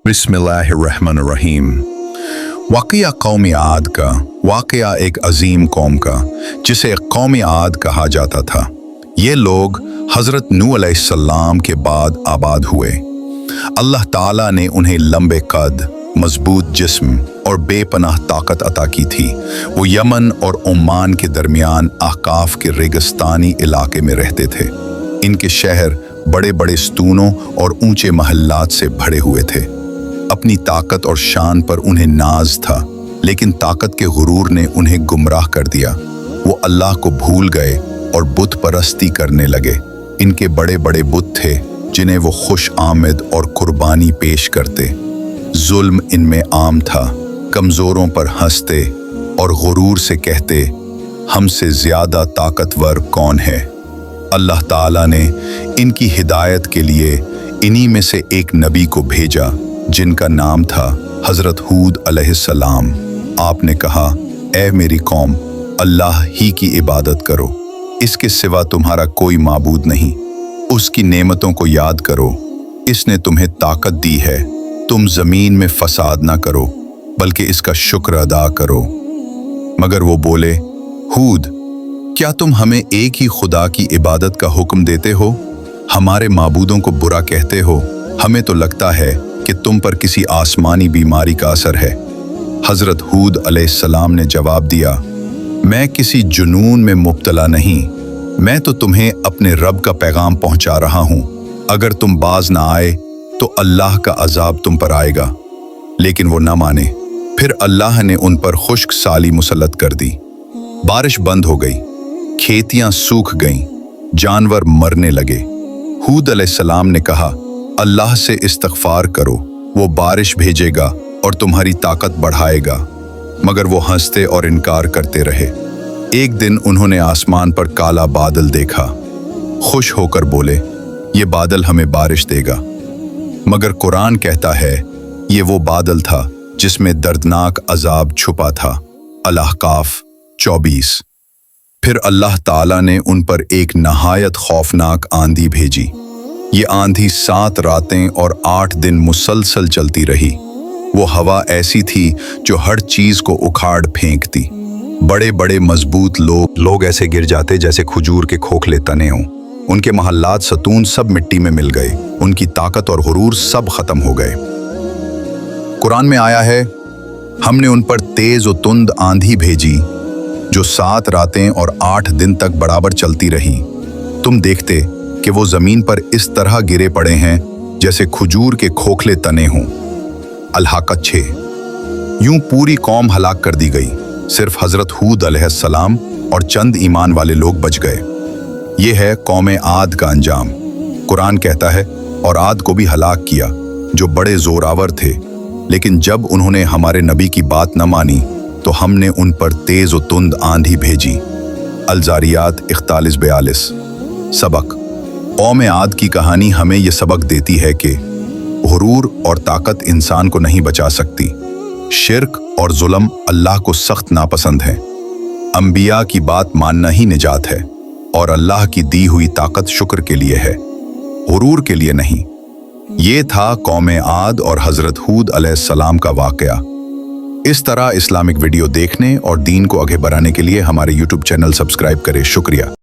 बिस्मिल्लाहिर्रहमानिर्रहीम। वाक़या कौम आद का, वाक़या एक अजीम कौम का जिसे कौम आद कहा जाता था। ये लोग हज़रत नूह अलैहिस्सलाम के बाद आबाद हुए। अल्लाह ताला ने उन्हें लंबे कद, मजबूत जिस्म और बेपनाह ताकत अता की थी। वो यमन और ओमान के दरमियान अहकाफ के रेगिस्तानी इलाके में रहते थे। इनके शहर बड़े बड़े स्तूनों और ऊंचे महल्लात से भरे हुए थे। अपनी ताकत और शान पर उन्हें नाज था, लेकिन ताकत के गुरूर ने उन्हें गुमराह कर दिया। वो अल्लाह को भूल गए और बुत परस्ती करने लगे। इनके बड़े बड़े बुत थे जिन्हें वो खुश आमद और कुर्बानी पेश करते। जुल्म इनमें आम था। कमजोरों पर हंसते और गुरूर से कहते, हमसे ज्यादा ताकतवर कौन है। अल्लाह ताला ने इनकी हिदायत के लिए इन्हीं में से एक नबी को भेजा जिनका नाम था हजरत हूद अलैहिस्सलाम। आपने कहा, ऐ मेरी कौम, अल्लाह ही की इबादत करो, इसके सिवा तुम्हारा कोई माबूद नहीं। उसकी नेमतों को याद करो, इसने तुम्हें ताकत दी है। तुम जमीन में फसाद ना करो, बल्कि इसका शुक्र अदा करो। मगर वो बोले, हूद, क्या तुम हमें एक ही खुदा की इबादत का हुक्म देते हो? हमारे माबूदों को बुरा कहते हो। हमें तो लगता है कि तुम पर किसी आसमानी बीमारी का असर है। हजरत हूद अलैहिस्सलाम ने जवाब दिया, मैं किसी जुनून में मुब्तला नहीं, मैं तो तुम्हें अपने रब का पैगाम पहुंचा रहा हूं। अगर तुम बाज ना आए तो अल्लाह का अजाब तुम पर आएगा। लेकिन वो ना माने। फिर अल्लाह ने उन पर खुश्क साली मुसल्लत कर दी। बारिश बंद हो गई, खेतियां सूख गईं, जानवर मरने लगे। हूद अलैहिस्सलाम ने कहा, अल्लाह से इस्तग़फ़ार करो, वो बारिश भेजेगा और तुम्हारी ताकत बढ़ाएगा। मगर वो हंसते और इनकार करते रहे। एक दिन उन्होंने आसमान पर काला बादल देखा। खुश होकर बोले, ये बादल हमें बारिश देगा। मगर कुरान कहता है, ये वो बादल था जिसमें दर्दनाक अजाब छुपा था। अल-अहकाफ 24। फिर अल्लाह ताला ने उन पर एक नहायत खौफनाक आंधी भेजी। ये आंधी 7 रातें और 8 दिन मुसलसल चलती रही। वो हवा ऐसी थी जो हर चीज को उखाड़ फेंकती। बड़े बड़े मजबूत लोग ऐसे गिर जाते जैसे खजूर के खोखले तने हों। उनके महल्लात सतून सब मिट्टी में मिल गए। उनकी ताकत और गुरूर सब खत्म हो गए। कुरान में आया है, हमने उन पर तेज और तुंद आंधी भेजी जो 7 रातें और 8 दिन तक बराबर चलती रही। तुम देखते कि वो जमीन पर इस तरह गिरे पड़े हैं जैसे खजूर के खोखले तने हों। अल-हक़ 6। यूं पूरी कौम हलाक कर दी गई। सिर्फ हजरत हूद अलैहिस्सलाम और चंद ईमान वाले लोग बच गए। ये है कौम आद का अंजाम। कुरान कहता है, और आद को भी हलाक किया जो बड़े जोरावर थे, लेकिन जब उन्होंने हमारे नबी की बात न मानी तो हमने उन पर तेज और तुंद आंधी भेजी। अल-ज़ारियात 41-42। सबक। कौम आद की कहानी हमें यह सबक देती है कि गुरूर और ताकत इंसान को नहीं बचा सकती। शिर्क और जुल्म अल्लाह को सख्त नापसंद है। अंबिया की बात मानना ही निजात है, और अल्लाह की दी हुई ताकत शुक्र के लिए है, गुरूर के लिए नहीं। ये था कौम आद और हजरत हूद अलैहिस्सलाम का वाक़या। इस तरह इस्लामिक वीडियो देखने और दीन को आगे बढ़ाने के लिए हमारे YouTube चैनल सब्सक्राइब करें। शुक्रिया।